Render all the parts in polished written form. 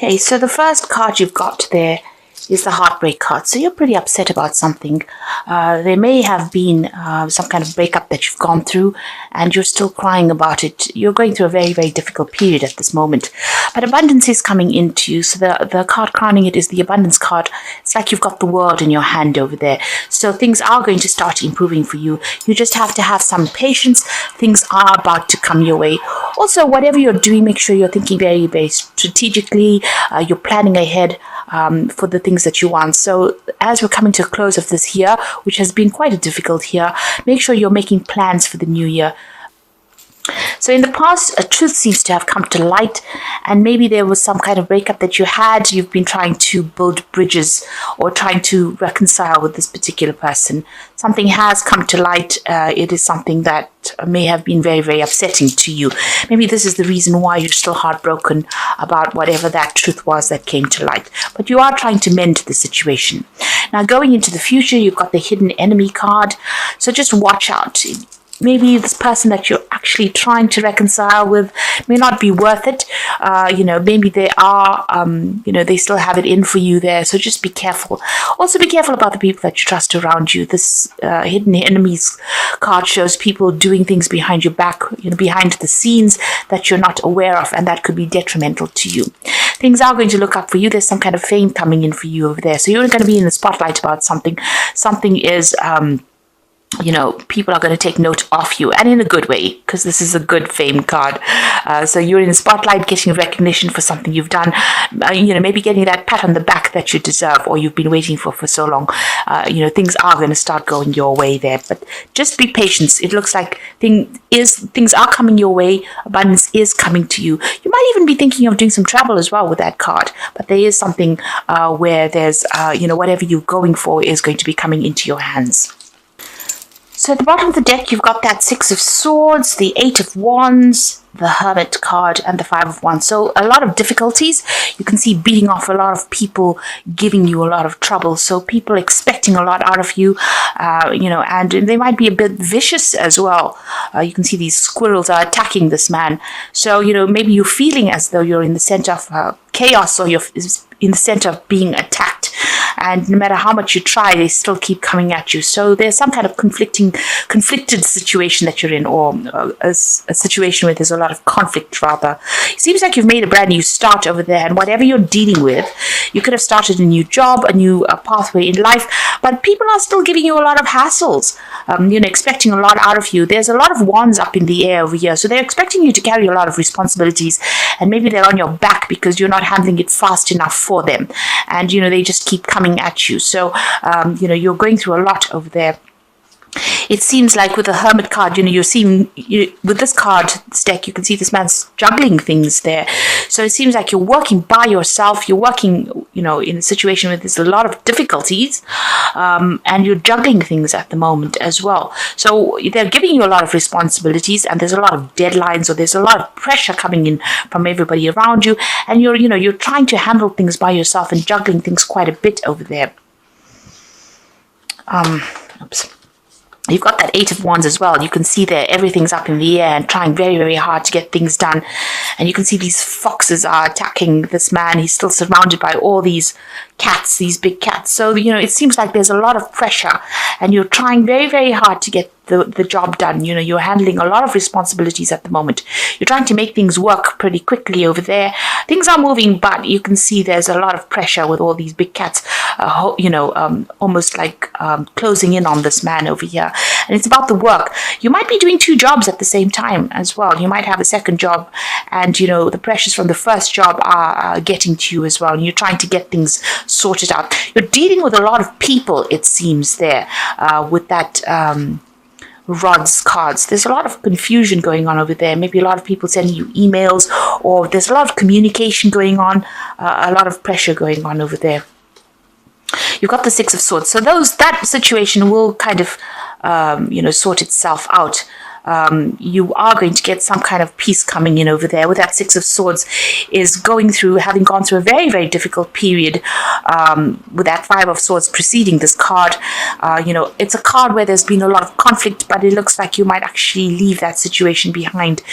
Okay, so the first card you've got there is the heartbreak card. So you're pretty upset about something. There may have been some kind of breakup that you've gone through and you're still crying about it. You're going through a very, very difficult period at this moment. But abundance is coming into you. So the card crowning it is the abundance card. It's like you've got the world in your hand over there. So things are going to start improving for you. You just have to have some patience. Things are about to come your way. Also, whatever you're doing, make sure you're thinking very, very strategically. You're planning ahead for the things that you want. So as we're coming to a close of this year, which has been quite a difficult year, make sure you're making plans for the new year. So in the past, a truth seems to have come to light, and maybe there was some kind of breakup that you had. You've been trying to build bridges or trying to reconcile with this particular person. Something has come to light. It is something that may have been very, very upsetting to you. Maybe this is the reason why you're still heartbroken about whatever that truth was that came to light. But you are trying to mend the situation. Now, going into the future, you've got the hidden enemy card. So just watch out. Maybe this person that you're actually trying to reconcile with may not be worth it. Maybe they are, they still have it in for you there. So just be careful. Also be careful about the people that you trust around you. This hidden enemies card shows people doing things behind your back, behind the scenes that you're not aware of, and that could be detrimental to you. Things are going to look up for you. There's some kind of fame coming in for you over there. So you're going to be in the spotlight about something. Something is... people are going to take note of you, and in a good way, because this is a good fame card. So you're in the spotlight, getting recognition for something you've done, maybe getting that pat on the back that you deserve or you've been waiting for so long. Things are going to start going your way there, but just be patient. It looks like things are coming your way. Abundance is coming to you. You might even be thinking of doing some travel as well with that card, but there is something where there's, whatever you're going for is going to be coming into your hands. So at the bottom of the deck, you've got that Six of Swords, the Eight of Wands, the Hermit card, and the Five of Wands. So a lot of difficulties. You can see beating off a lot of people, giving you a lot of trouble. So people expecting a lot out of you, and they might be a bit vicious as well. You can see these squirrels are attacking this man. So, maybe you're feeling as though you're in the center of chaos, or you're in the center of being attacked. And no matter how much you try, they still keep coming at you. So there's some kind of conflicted situation that you're in, or a situation where there's a lot of conflict, rather. It seems like you've made a brand new start over there, and whatever you're dealing with, you could have started a new job, a new pathway in life, but people are still giving you a lot of hassles, expecting a lot out of you. There's a lot of wands up in the air over here, so they're expecting you to carry a lot of responsibilities, and maybe they're on your back because you're not handling it fast enough for them, and they just keep coming at you. So you're going through a lot over there. It seems like with the Hermit card, you're seeing, with this card, this deck, you can see this man's juggling things there. So it seems like you're working by yourself. You're working, in a situation where there's a lot of difficulties, and you're juggling things at the moment as well. So they're giving you a lot of responsibilities, and there's a lot of deadlines, or there's a lot of pressure coming in from everybody around you. And you're trying to handle things by yourself and juggling things quite a bit over there. Oops. You've got that Eight of Wands as well. You can see there everything's up in the air and trying very, very hard to get things done. And you can see these foxes are attacking this man. He's still surrounded by all these cats, these big cats. So, it seems like there's a lot of pressure, and you're trying very, very hard to get the job done. You're handling a lot of responsibilities at the moment. You're trying to make things work pretty quickly over there. Things are moving, but you can see there's a lot of pressure with all these big cats, almost like closing in on this man over here. And it's about the work. You might be doing two jobs at the same time as well. You might have a second job, and the pressures from the first job are getting to you as well. And you're trying to get things sorted out. You're dealing with a lot of people, it seems, there with that rods cards. There's a lot of confusion going on over there. Maybe a lot of people sending you emails, or there's a lot of communication going on, a lot of pressure going on over there. You've got the Six of Swords. So that situation will kind of, sort itself out. you are going to get some kind of peace coming in over there. With that Six of Swords is having gone through a very, very difficult period, with that Five of Swords preceding this card. It's a card where there's been a lot of conflict, but it looks like you might actually leave that situation behind.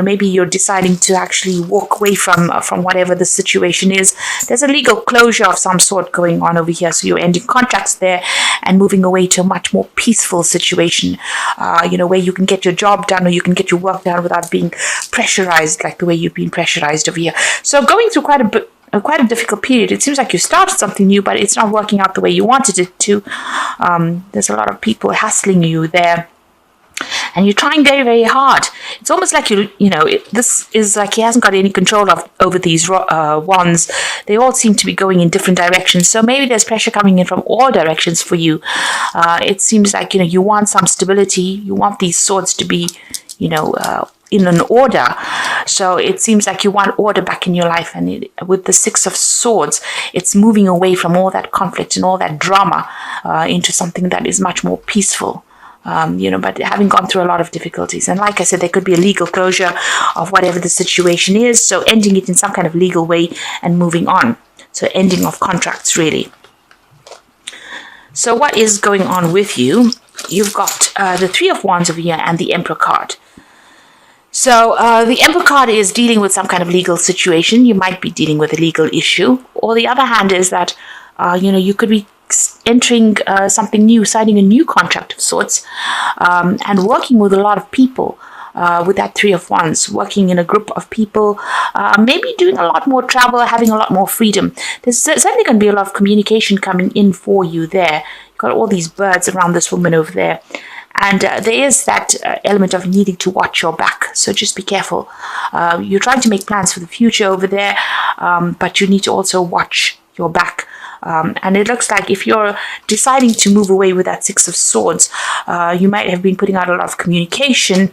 Maybe you're deciding to actually walk away from whatever the situation is. There's a legal closure of some sort going on over here, so you're ending contracts there and moving away to a much more peaceful situation, where you can get your job done or you can get your work done without being pressurized like the way you've been pressurized over here. So going through quite a difficult period. It seems like you started something new, but it's not working out the way you wanted it to. There's a lot of people hassling you there, and you're trying very, very hard. It's almost like this is like he hasn't got any control over these wands. They all seem to be going in different directions. So maybe there's pressure coming in from all directions for you. It seems like you want some stability. You want these swords to be, in an order. So it seems like you want order back in your life, and with the Six of Swords, it's moving away from all that conflict and all that drama into something that is much more peaceful. But having gone through a lot of difficulties. And like I said, there could be a legal closure of whatever the situation is, so ending it in some kind of legal way and moving on. So ending of contracts, really. So what is going on with you? You've got the Three of Wands over here and the Emperor card. So the Emperor card is dealing with some kind of legal situation. You might be dealing with a legal issue. Or the other hand is that, you could be entering something new, signing a new contract of sorts, and working with a lot of people. With that Three of Wands, working in a group of people, maybe doing a lot more travel, having a lot more freedom. There's certainly going to be a lot of communication coming in for you there. You've got all these birds around this woman over there. And there is that element of needing to watch your back. So just be careful. You're trying to make plans for the future over there, but you need to also watch your back. And it looks like if you're deciding to move away with that Six of Swords, you might have been putting out a lot of communication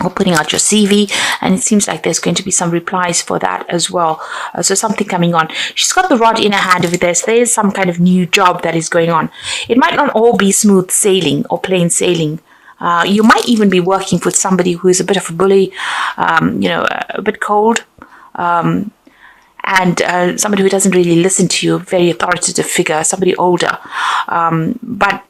or putting out your CV, and it seems like there's going to be some replies for that as well. So something coming on. She's got the rod in her hand over there, so there is some kind of new job that is going on. It might not all be smooth sailing or plain sailing. You might even be working with somebody who is a bit of a bully, a bit cold, and somebody who doesn't really listen to you, very authoritative figure, somebody older. But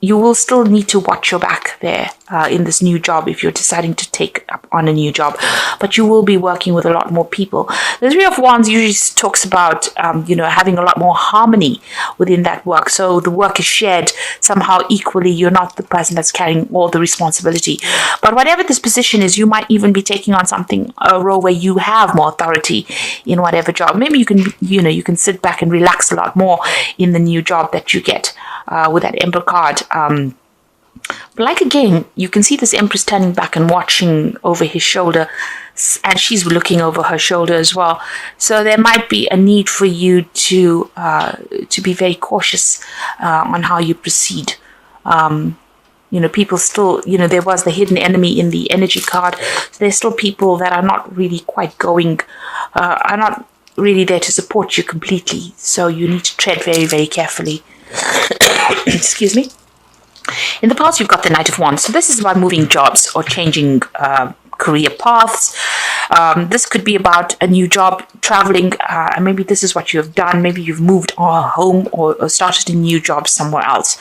you will still need to watch your back there in this new job if you're deciding to take up on a new job. But you will be working with a lot more people. The Three of Wands usually talks about, having a lot more harmony within that work. So the work is shared somehow equally. You're not the person that's carrying all the responsibility. But whatever this position is, you might even be taking on a role where you have more authority in whatever job. Maybe you can sit back and relax a lot more in the new job that you get with that Emperor card. But like again, you can see this Empress turning back and watching over his shoulder, and she's looking over her shoulder as well. So there might be a need for you to be very cautious on how you proceed. People still, there was the hidden enemy in the energy card. So there's still people that are not really quite are not really there to support you completely. So you need to tread very, very carefully. Excuse me. In the past, you've got the Knight of Wands. So this is about moving jobs or changing career paths. This could be about a new job, traveling, and maybe this is what you have done. Maybe you've moved home or started a new job somewhere else.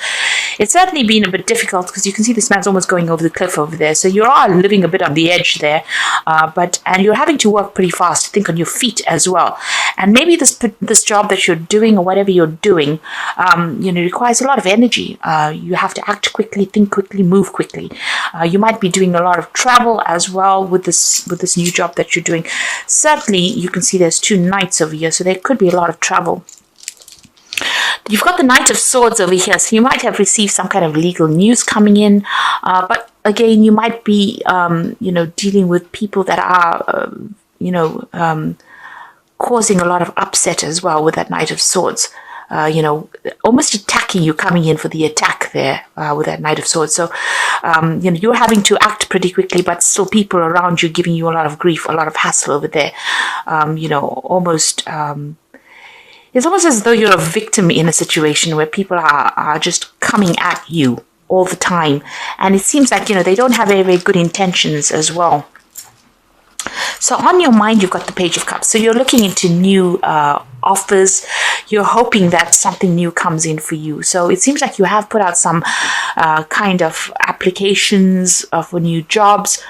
It's certainly been a bit difficult because you can see this man's almost going over the cliff over there. So you are living a bit on the edge there, and you're having to work pretty fast, to think on your feet as well. And maybe this job that you're doing or whatever you're doing, requires a lot of energy. You have to act quickly, think quickly, move quickly. You might be doing a lot of travel as well with this new job that you're doing. Certainly, you can see there's two knights over here, so there could be a lot of travel. You've got the Knight of Swords over here, so you might have received some kind of legal news coming in, but again, you might be, dealing with people that are, causing a lot of upset as well with that Knight of Swords. Almost attacking you, coming in for the attack there with that Knight of Swords. So, you're having to act pretty quickly, but still people around you giving you a lot of grief, a lot of hassle over there. It's almost as though you're a victim in a situation where people are just coming at you. all the time. And it seems like, they don't have very, very good intentions as well. So on your mind, you've got the Page of Cups. So you're looking into new offers. You're hoping that something new comes in for you. So it seems like you have put out some kind of applications for new jobs,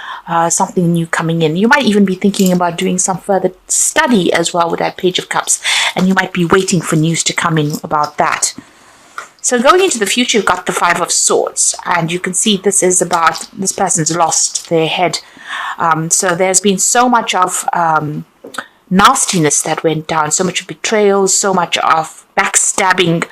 something new coming in. You might even be thinking about doing some further study as well with that Page of Cups. And you might be waiting for news to come in about that. So going into the future, you've got the Five of Swords, and you can see this is about this person's lost their head. So there's been so much of nastiness that went down, so much of betrayal, so much of backstabbing,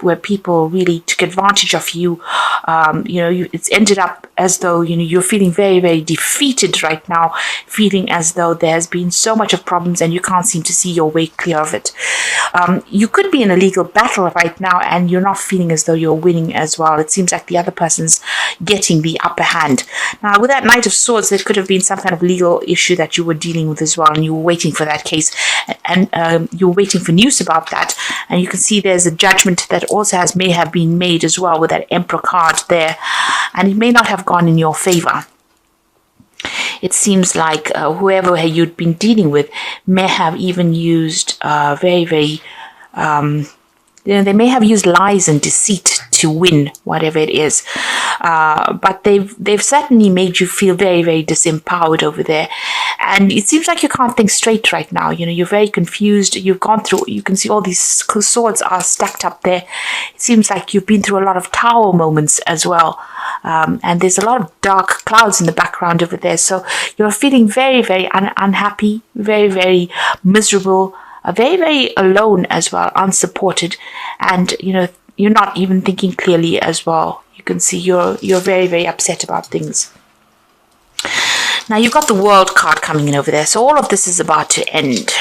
where people really took advantage of you. It's ended up as though, you're feeling very, very defeated right now, feeling as though there's been so much of problems and you can't seem to see your way clear of it. You could be in a legal battle right now and you're not feeling as though you're winning as well. It seems like the other person's getting the upper hand. Now, with that Knight of Swords, there could have been some kind of legal issue that you were dealing with as well, and you were waiting for that case, and you were waiting for news about that. And you can see there's a judgment that also may have been made as well with that Emperor card there, and it may not have gone in your favor. It seems like whoever you'd been dealing with may have even used very, very they may have used lies and deceit to win whatever it is, but they've certainly made you feel very, very disempowered over there, and it seems like you can't think straight right now. You're very confused. You've gone through. You can see all these swords are stacked up there. It seems like you've been through a lot of tower moments as well, and there's a lot of dark clouds in the background over there. So you're feeling very, very unhappy, very, very miserable. Very, very alone as well, unsupported, and you're not even thinking clearly as well. You can see you're very, very upset about things. Now you've got the World card coming in over there, so all of this is about to end.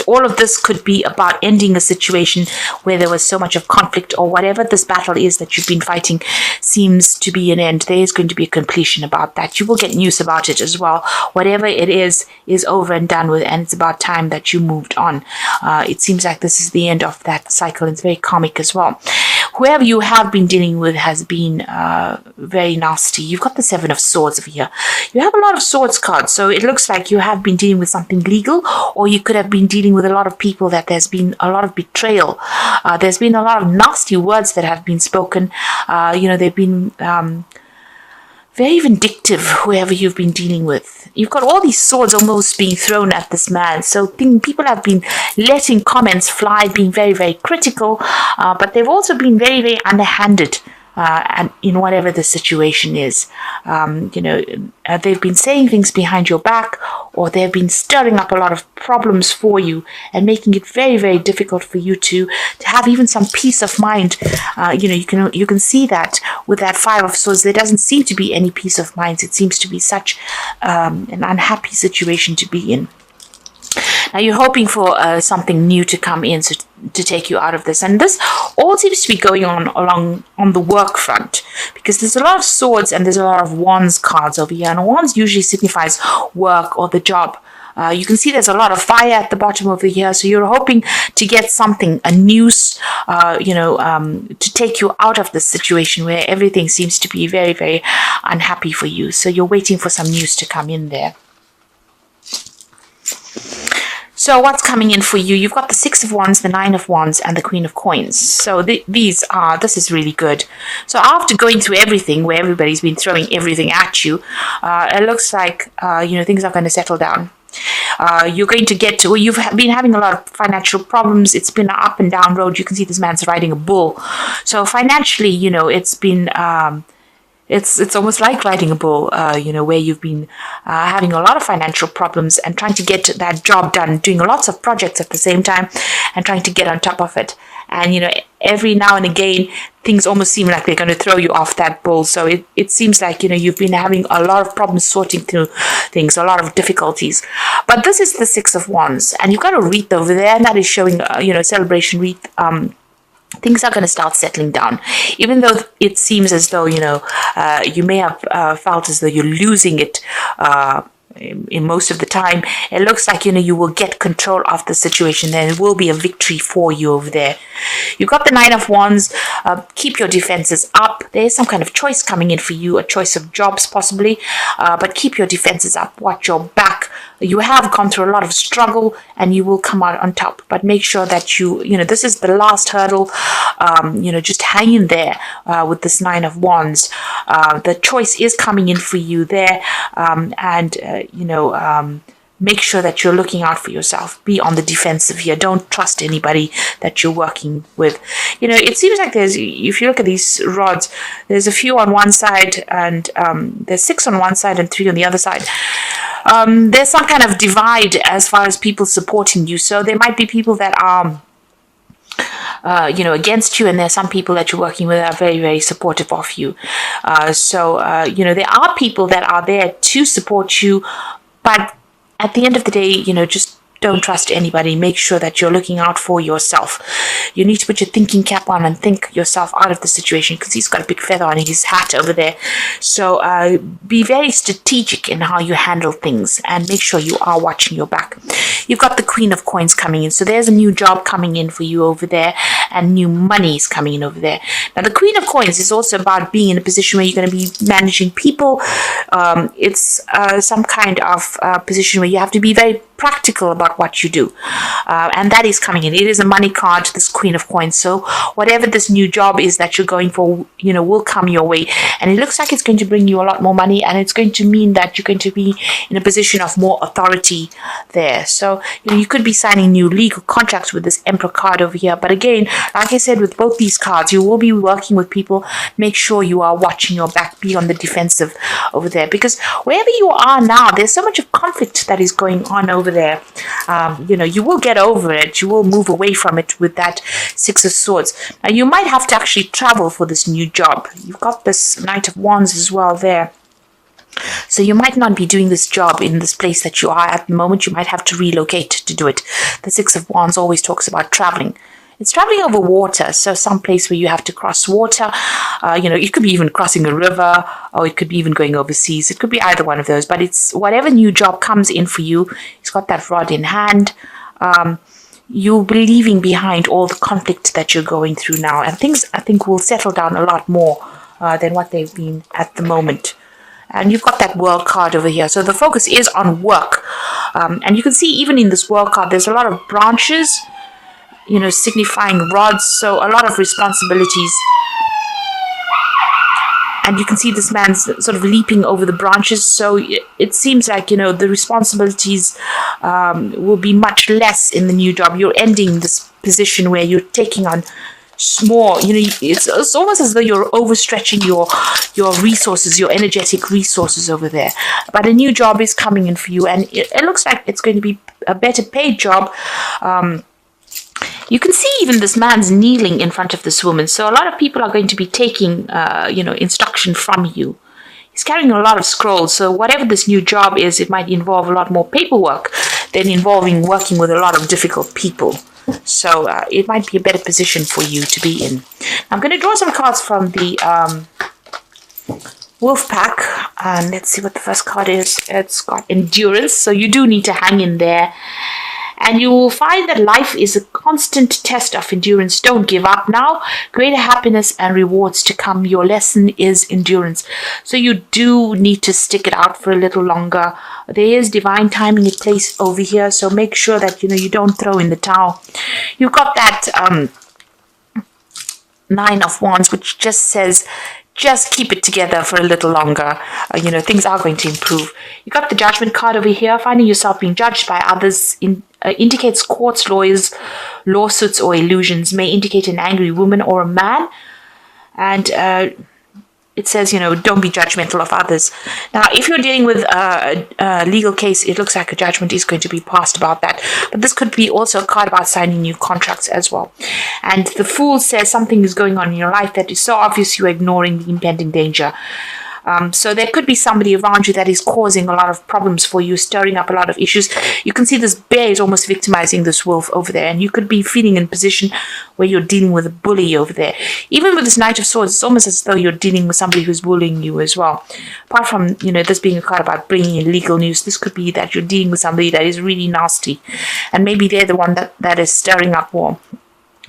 All of this could be about ending a situation where there was so much of conflict, or whatever this battle is that you've been fighting seems to be an end. There is going to be a completion about that. You will get news about it as well. Whatever it is over and done with, and it's about time that you moved on. It seems like this is the end of that cycle. It's very karmic as well. Whoever you have been dealing with has been very nasty. You've got the Seven of Swords over here. You have a lot of swords cards, so it looks like you have been dealing with something legal, or you could have been dealing with a lot of people that there's been a lot of betrayal. There's been a lot of nasty words that have been spoken. They've been very vindictive, whoever you've been dealing with. You've got all these swords almost being thrown at this man. So people have been letting comments fly, being very, very critical, but they've also been very, very underhanded. And in whatever the situation is, they've been saying things behind your back, or they've been stirring up a lot of problems for you and making it very, very difficult for you to have even some peace of mind. You can see that with that Five of Swords, there doesn't seem to be any peace of mind. It seems to be such an unhappy situation to be in. Now you're hoping for something new to come in to take you out of this, and this all seems to be going on the work front, because there's a lot of swords and there's a lot of wands cards over here, and wands usually signifies work or the job. You can see there's a lot of fire at the bottom over here, so you're hoping to get something, a news, to take you out of this situation where everything seems to be very, very unhappy for you. So you're waiting for some news to come in there. So what's coming in for you? You've got the Six of Wands, the Nine of Wands, and the Queen of Coins. So this is really good. So after going through everything, where everybody's been throwing everything at you, it looks like things are going to settle down. You're going to get to, you've been having a lot of financial problems. It's been an up and down road. You can see this man's riding a bull. So financially, it's been It's almost like riding a bull, where you've been having a lot of financial problems and trying to get that job done, doing lots of projects at the same time and trying to get on top of it. And, every now and again, things almost seem like they're going to throw you off that bull. So it seems like, you've been having a lot of problems sorting through things, a lot of difficulties. But this is the Six of Wands, and you've got a wreath over there, and that is showing, celebration wreath. Things are going to start settling down, even though it seems as though, you may have felt as though you're losing it, in most of the time, it looks like, you will get control of the situation. There will be a victory for you over there. You've got the Nine of Wands. Keep your defenses up. There's some kind of choice coming in for you, a choice of jobs possibly, but keep your defenses up. Watch your back. You have gone through a lot of struggle and you will come out on top, but make sure that this is the last hurdle. Just hang in there with this Nine of Wands. The choice is coming in for you there, make sure that you're looking out for yourself. Be on the defensive here. Don't trust anybody that you're working with. It seems like if you look at these rods, there's a few on one side and there's 6 on one side and 3 on the other side. There's some kind of divide as far as people supporting you. So there might be people that are against you, and there's some people that you're working with that are very, very supportive of you. There are people that are there to support you, but at the end of the day, just don't trust anybody. Make sure that you're looking out for yourself. You need to put your thinking cap on and think yourself out of the situation, because he's got a big feather on his hat over there. So be very strategic in how you handle things and make sure you are watching your back. You've got the Queen of Coins coming in. So there's a new job coming in for you over there, and new money is coming in over there. Now, the Queen of Coins is also about being in a position where you're going to be managing people. It's some kind of position where you have to be very practical about what you do, and that is coming in. It is a money card, this Queen of Coins. So whatever this new job is that you're going for, will come your way, and it looks like it's going to bring you a lot more money, and it's going to mean that you're going to be in a position of more authority there. So you could be signing new legal contracts with this Emperor card over here. But again, like I said, with both these cards, you will be working with people. Make sure you are watching your back. Be on the defensive over there, because wherever you are now, there's so much of conflict that is going on over there. You will get over it. You will move away from it with that Six of Swords. Now, you might have to actually travel for this new job. You've got this Knight of Wands as well there. So you might not be doing this job in this place that you are at the moment. You might have to relocate to do it. The Six of Wands always talks about traveling. It's traveling over water, so some place where you have to cross water. It could be even crossing a river, or it could be even going overseas. It could be either one of those, but it's whatever new job comes in for you. It's got that rod in hand. You'll be leaving behind all the conflict that you're going through now, and things, I think, will settle down a lot more than what they've been at the moment. And you've got that World card over here. So the focus is on work. And you can see even in this World card, there's a lot of branches, signifying rods, so a lot of responsibilities. And you can see this man's sort of leaping over the branches, so it seems like, the responsibilities will be much less in the new job. You're ending this position where you're taking on more, it's almost as though you're overstretching your resources, your energetic resources over there. But a new job is coming in for you, and it looks like it's going to be a better paid job. You can see even this man's kneeling in front of this woman. So a lot of people are going to be taking, instruction from you. He's carrying a lot of scrolls. So whatever this new job is, it might involve a lot more paperwork than involving working with a lot of difficult people. So it might be a better position for you to be in. I'm going to draw some cards from the Wolf Pack. And let's see what the first card is. It's got endurance. So you do need to hang in there. And you will find that life is a constant test of endurance. Don't give up now. Greater happiness and rewards to come. Your lesson is endurance. So you do need to stick it out for a little longer. There is divine timing in place over here. So make sure that, you don't throw in the towel. You've got that Nine of Wands, which just says, just keep it together for a little longer. Things are going to improve. You got the Judgment card over here. Finding yourself being judged by others indicates courts, lawyers, lawsuits, or illusions. May indicate an angry woman or a man. And it says, don't be judgmental of others. Now, if you're dealing with a legal case, it looks like a judgment is going to be passed about that. But this could be also a card about signing new contracts as well. And the Fool says something is going on in your life that is so obvious you're ignoring the impending danger. So there could be somebody around you that is causing a lot of problems for you, stirring up a lot of issues. You can see this bear is almost victimizing this wolf over there, and you could be feeling in a position where you're dealing with a bully over there. Even with this Knight of Swords, it's almost as though you're dealing with somebody who's bullying you as well. Apart from, this being a card about bringing in legal news, this could be that you're dealing with somebody that is really nasty, and maybe they're the one that is stirring up war,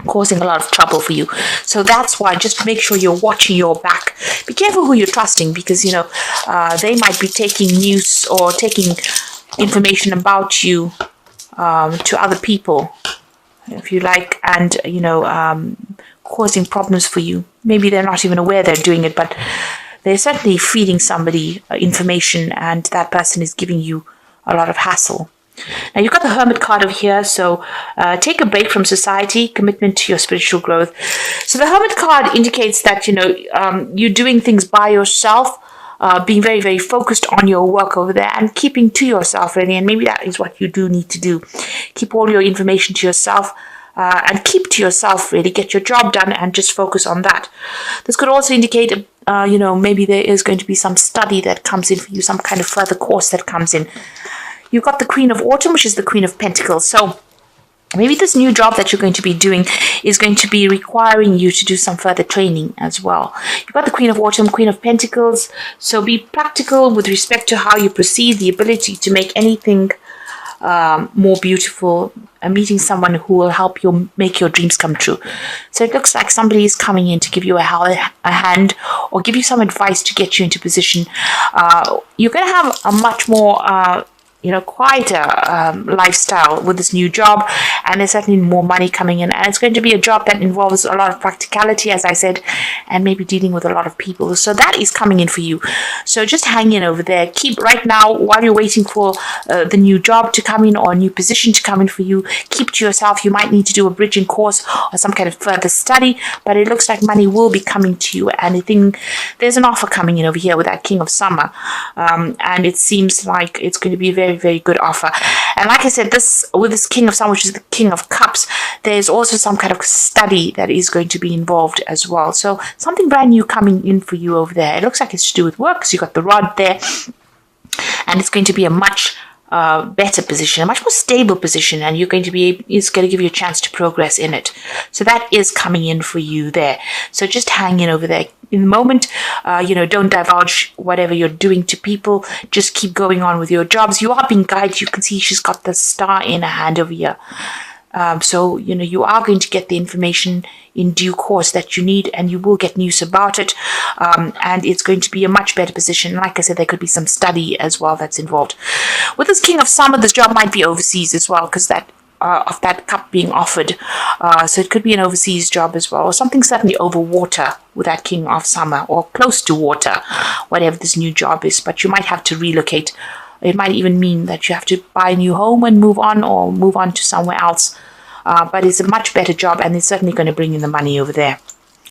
causing a lot of trouble for you. So that's why just make sure you're watching your back. Be careful who you're trusting, because they might be taking news or taking information about you to other people, if you like, and causing problems for you. Maybe they're not even aware they're doing it, but they're certainly feeding somebody information, and that person is giving you a lot of hassle. Now, you've got the Hermit card over here, so take a break from society, commitment to your spiritual growth. So the Hermit card indicates that, you're doing things by yourself, being very, very focused on your work over there and keeping to yourself, really. And maybe that is what you do need to do. Keep all your information to yourself. And keep to yourself, really. Get your job done and just focus on that. This could also indicate, maybe there is going to be some study that comes in for you, some kind of further course that comes in. You've got the Queen of Autumn, which is the Queen of Pentacles. So maybe this new job that you're going to be doing is going to be requiring you to do some further training as well. You've got the Queen of Autumn, Queen of Pentacles. So be practical with respect to how you proceed, the ability to make anything more beautiful, meeting someone who will help you make your dreams come true. So it looks like somebody is coming in to give you a hand or give you some advice to get you into position. You're going to have a much more quieter lifestyle with this new job, and there's certainly more money coming in, and it's going to be a job that involves a lot of practicality, as I said, and maybe dealing with a lot of people. So that is coming in for you. So just hang in over there. Keep right now, while you're waiting for the new job to come in or a new position to come in for you, keep to yourself. You might need to do a bridging course or some kind of further study, but it looks like money will be coming to you, and I think there's an offer coming in over here with that King of Summer, and it seems like it's going to be a very, very good offer. And like I said, with this King of Summer, which is the King of Cups, there's also some kind of study that is going to be involved as well. So something brand new coming in for you over there. It looks like it's to do with work, because you've got the rod there, and it's going to be a much better position, a much more stable position, and it's going to give you a chance to progress in it. So that is coming in for you there. So just hang in over there. In the moment, don't divulge whatever you're doing to people. Just keep going on with your jobs. You are being guided. You can see she's got the star in her hand over here. So you are going to get the information in due course that you need, and you will get news about it, and it's going to be a much better position. Like I said, there could be some study as well that's involved. With this King of Summer, this job might be overseas as well, because of that cup being offered. So it could be an overseas job as well, or something certainly over water with that King of Summer, or close to water, whatever this new job is. But you might have to relocate. It might even mean that you have to buy a new home and move on, or move on to somewhere else. But it's a much better job, and it's certainly going to bring in the money over there.